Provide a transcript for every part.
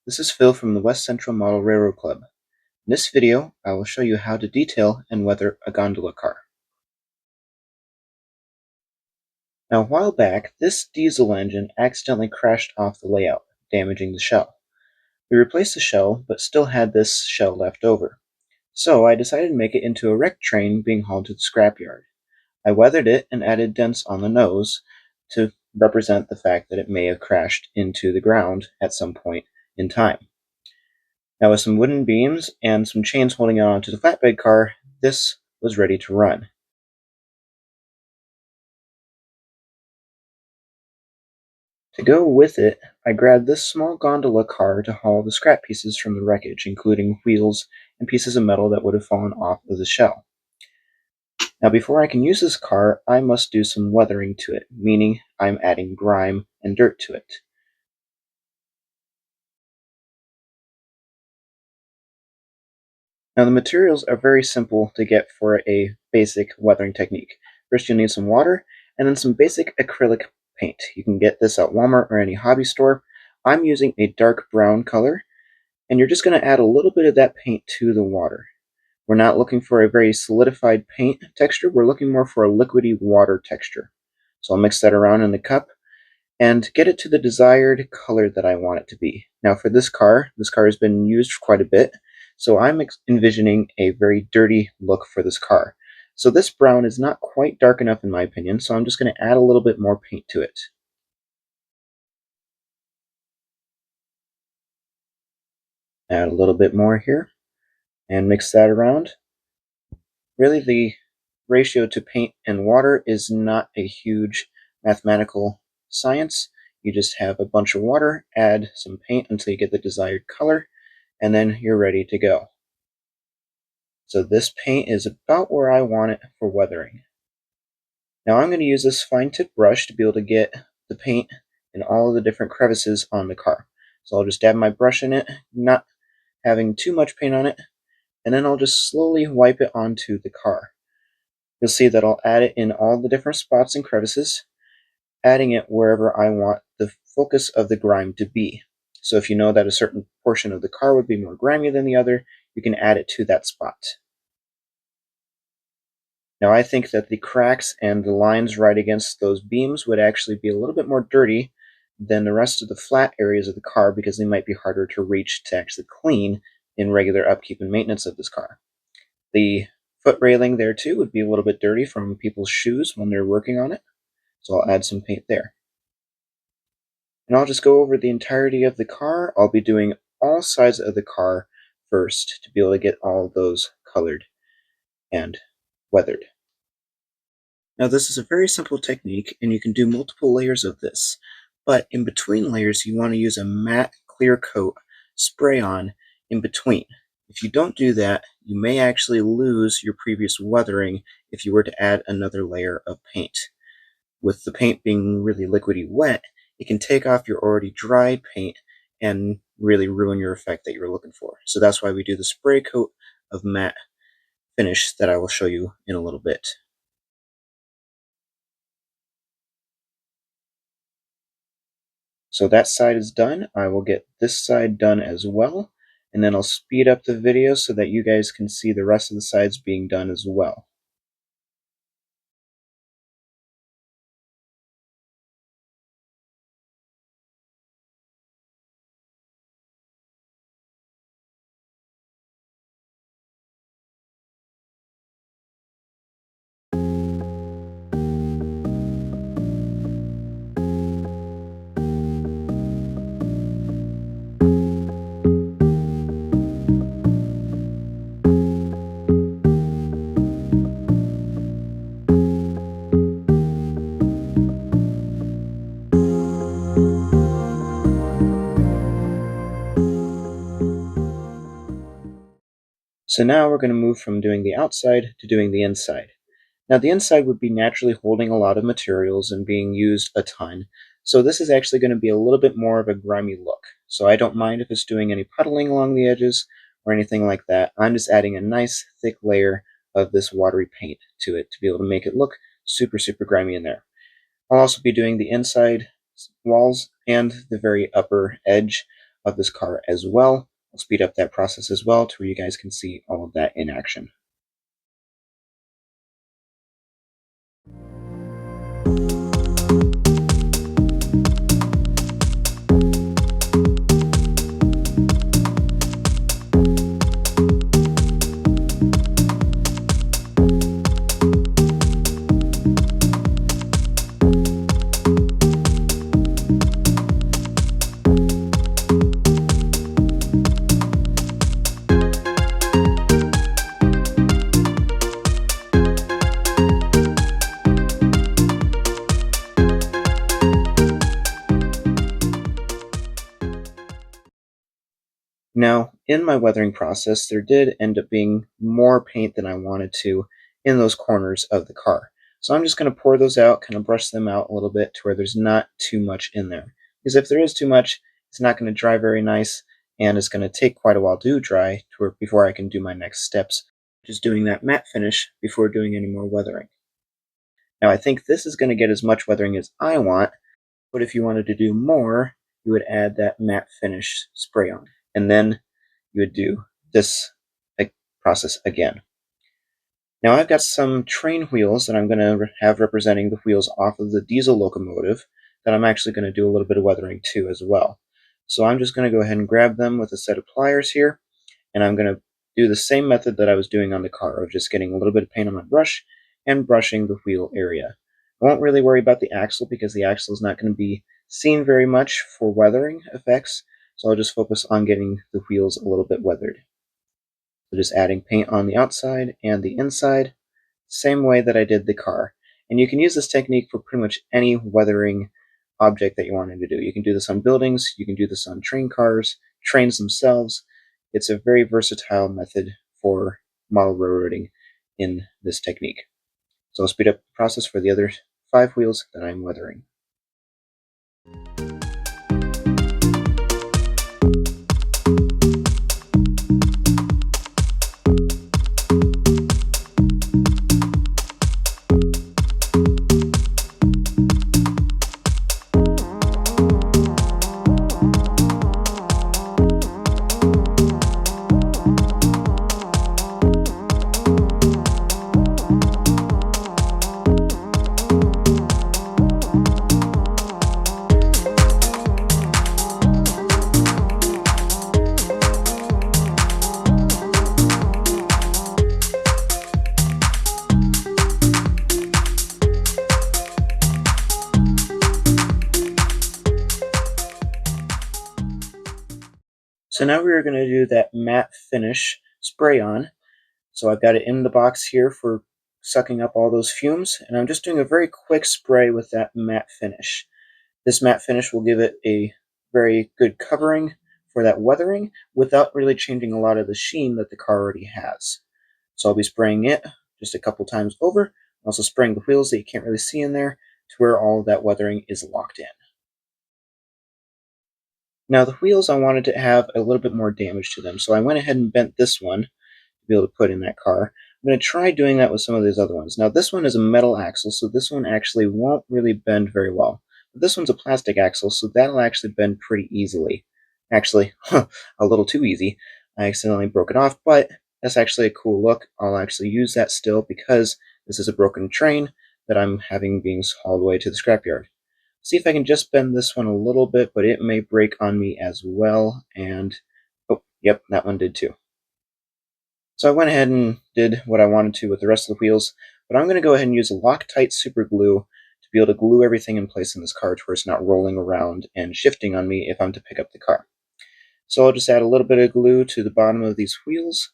This is Phil from the West Central Model Railroad Club. In this video, I will show you how to detail and weather a gondola car. Now, a while back, this diesel engine accidentally crashed off the layout, damaging the shell. We replaced the shell, but still had this shell left over. So I decided to make it into a wrecked train being hauled to the scrapyard. I weathered it and added dents on the nose to represent the fact that it may have crashed into the ground at some point in time. Now with some wooden beams and some chains holding it onto the flatbed car, this was ready to run. To go with it, I grabbed this small gondola car to haul the scrap pieces from the wreckage, including wheels and pieces of metal that would have fallen off of the shell. Now before I can use this car, I must do some weathering to it, meaning I'm adding grime and dirt to it. Now the materials are very simple to get for a basic weathering technique. First you'll need some water and then some basic acrylic paint. You can get this at Walmart or any hobby store. I'm using a dark brown color, and you're just going to add a little bit of that paint to the water. We're not looking for a very solidified paint texture, we're looking more for a liquidy water texture. So I'll mix that around in the cup and get it to the desired color that I want it to be. Now for this car has been used quite a bit, so I'm envisioning a very dirty look for this car. So this brown is not quite dark enough in my opinion, so I'm just going to add a little bit more paint to it. Add a little bit more here, and mix that around. Really the ratio to paint and water is not a huge mathematical science. You just have a bunch of water, add some paint until you get the desired color, and then you're ready to go. So this paint is about where I want it for weathering. Now I'm going to use this fine tip brush to be able to get the paint in all of the different crevices on the car. So I'll just dab my brush in it, not having too much paint on it, and then I'll just slowly wipe it onto the car. You'll see that I'll add it in all the different spots and crevices, adding it wherever I want the focus of the grime to be. So if you know that a certain portion of the car would be more grimy than the other, you can add it to that spot. Now I think that the cracks and the lines right against those beams would actually be a little bit more dirty than the rest of the flat areas of the car because they might be harder to reach to actually clean in regular upkeep and maintenance of this car. The foot railing there too would be a little bit dirty from people's shoes when they're working on it, so I'll add some paint there. And I'll just go over the entirety of the car. I'll be doing all sides of the car first to be able to get all of those colored and weathered. Now this is a very simple technique and you can do multiple layers of this, but in between layers you want to use a matte clear coat spray on in between. If you don't do that, you may actually lose your previous weathering if you were to add another layer of paint. With the paint being really liquidy wet, it can take off your already dry paint and really ruin your effect that you're looking for. So that's why we do the spray coat of matte finish that I will show you in a little bit. So that side is done. I will get this side done as well, and then I'll speed up the video so that you guys can see the rest of the sides being done as well. So now we're going to move from doing the outside to doing the inside. Now the inside would be naturally holding a lot of materials and being used a ton, so this is actually going to be a little bit more of a grimy look. So I don't mind if it's doing any puddling along the edges or anything like that. I'm just adding a nice thick layer of this watery paint to it to be able to make it look super grimy in there. I'll also be doing the inside walls and the very upper edge of this car as well. I'll speed up that process as well to where you guys can see all of that in action. Now, in my weathering process, there did end up being more paint than I wanted to in those corners of the car. So I'm just going to pour those out, kind of brush them out a little bit to where there's not too much in there. Because if there is too much, it's not going to dry very nice, and it's going to take quite a while to dry before I can do my next steps, just doing that matte finish before doing any more weathering. Now, I think this is going to get as much weathering as I want, but if you wanted to do more, you would add that matte finish spray on. And then you would do this process again. Now I've got some train wheels that I'm going to have representing the wheels off of the diesel locomotive that I'm actually going to do a little bit of weathering to as well. So I'm just going to go ahead and grab them with a set of pliers here, and I'm going to do the same method that I was doing on the car of just getting a little bit of paint on my brush and brushing the wheel area. I won't really worry about the axle because the axle is not going to be seen very much for weathering effects, so I'll just focus on getting the wheels a little bit weathered. So just adding paint on the outside and the inside, same way that I did the car. And you can use this technique for pretty much any weathering object that you wanted to do. You can do this on buildings, you can do this on train cars, trains themselves. It's a very versatile method for model railroading in this technique. So I'll speed up the process for the other 5 wheels that I'm weathering. So now we're going to do that matte finish spray on. So I've got it in the box here for sucking up all those fumes, and I'm just doing a very quick spray with that matte finish. This matte finish will give it a very good covering for that weathering without really changing a lot of the sheen that the car already has. So I'll be spraying it just a couple times over, also spraying the wheels that you can't really see in there to where all of that weathering is locked in. Now the wheels, I wanted to have a little bit more damage to them, so I went ahead and bent this one to be able to put in that car. I'm going to try doing that with some of these other ones. Now this one is a metal axle, so this one actually won't really bend very well. But this one's a plastic axle, so that'll actually bend pretty easily. Actually, a little too easy. I accidentally broke it off, but that's actually a cool look. I'll actually use that still because this is a broken train that I'm having being hauled away to the scrapyard. See if I can just bend this one a little bit, but it may break on me as well. And, oh, yep, that one did too. So I went ahead and did what I wanted to with the rest of the wheels, but I'm going to go ahead and use Loctite super glue to be able to glue everything in place in this car to where it's not rolling around and shifting on me if I'm to pick up the car. So I'll just add a little bit of glue to the bottom of these wheels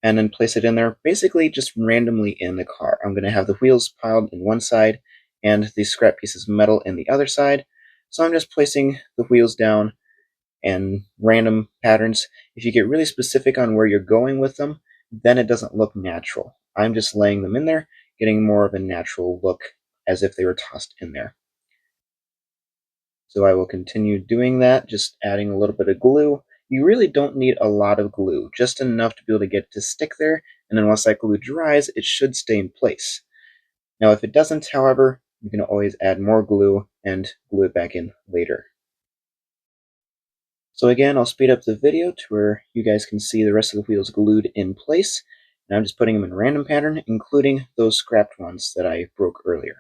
and then place it in there, basically just randomly in the car. I'm going to have the wheels piled in one side and these scrap pieces of metal in the other side. So I'm just placing the wheels down and random patterns. If you get really specific on where you're going with them, then it doesn't look natural. I'm just laying them in there, getting more of a natural look as if they were tossed in there. So I will continue doing that, just adding a little bit of glue. You really don't need a lot of glue, just enough to be able to get it to stick there, and then once that glue dries, it should stay in place. Now if it doesn't, however, you can always add more glue and glue it back in later. So again, I'll speed up the video to where you guys can see the rest of the wheels glued in place. And I'm just putting them in random pattern, including those scrapped ones that I broke earlier.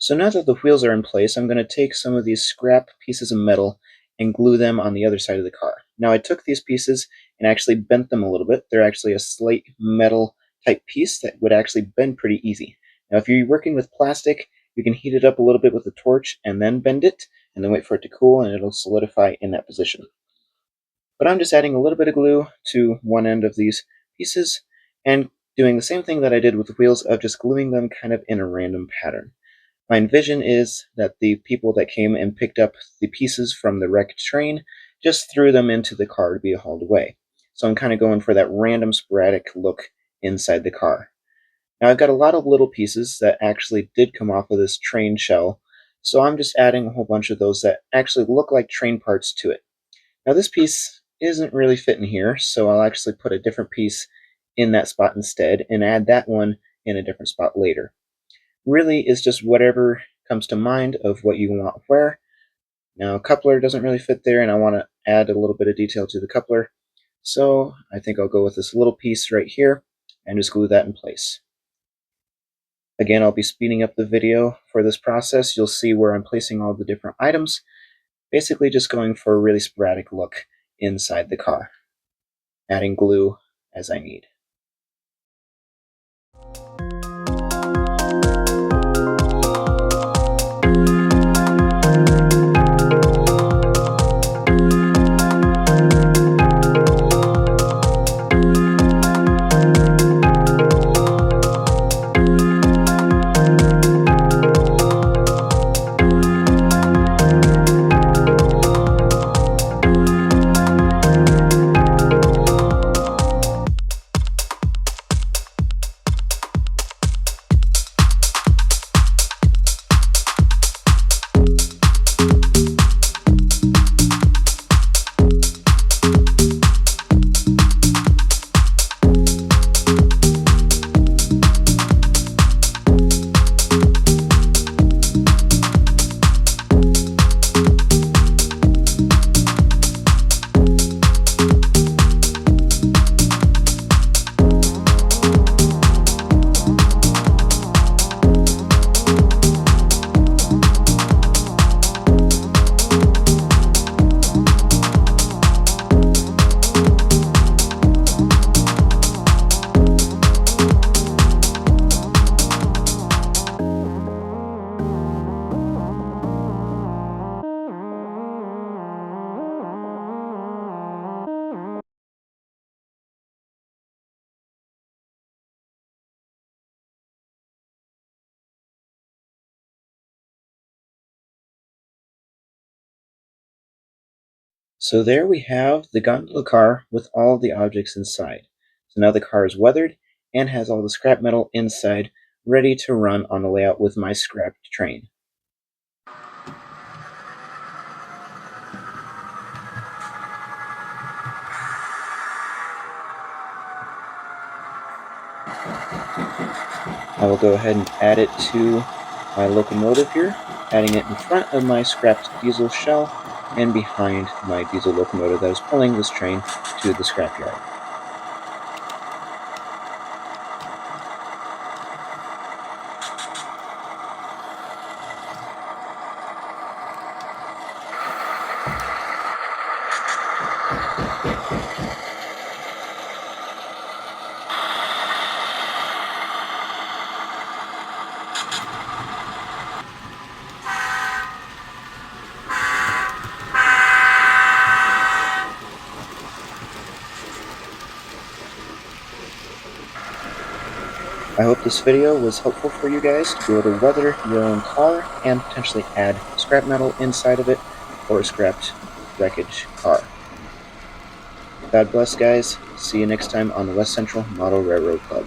So now that the wheels are in place, I'm going to take some of these scrap pieces of metal and glue them on the other side of the car. Now I took these pieces and actually bent them a little bit. They're actually a slate metal type piece that would actually bend pretty easy. Now if you're working with plastic, you can heat it up a little bit with a torch and then bend it, and then wait for it to cool, and it'll solidify in that position. But I'm just adding a little bit of glue to one end of these pieces and doing the same thing that I did with the wheels of just gluing them kind of in a random pattern. My vision is that the people that came and picked up the pieces from the wrecked train just threw them into the car to be hauled away. So I'm kind of going for that random sporadic look inside the car. Now I've got a lot of little pieces that actually did come off of this train shell, so I'm just adding a whole bunch of those that actually look like train parts to it. Now this piece isn't really fitting here, so I'll actually put a different piece in that spot instead and add that one in a different spot later. Really is just whatever comes to mind of what you want where. Now a coupler doesn't really fit there, and I want to add a little bit of detail to the coupler, so I think I'll go with this little piece right here and just glue that in place. Again, I'll be speeding up the video for this process. You'll see where I'm placing all the different items, basically just going for a really sporadic look inside the car, adding glue as I need. So there we have the gondola car with all the objects inside. So now the car is weathered and has all the scrap metal inside, ready to run on the layout with my scrapped train. I will go ahead and add it to my locomotive here, adding it in front of my scrapped diesel shell and behind my diesel locomotive that is pulling this train to the scrapyard. I hope this video was helpful for you guys to be able to weather your own car and potentially add scrap metal inside of it or a scrapped wreckage car. God bless, guys. See you next time on the West Central Model Railroad Club.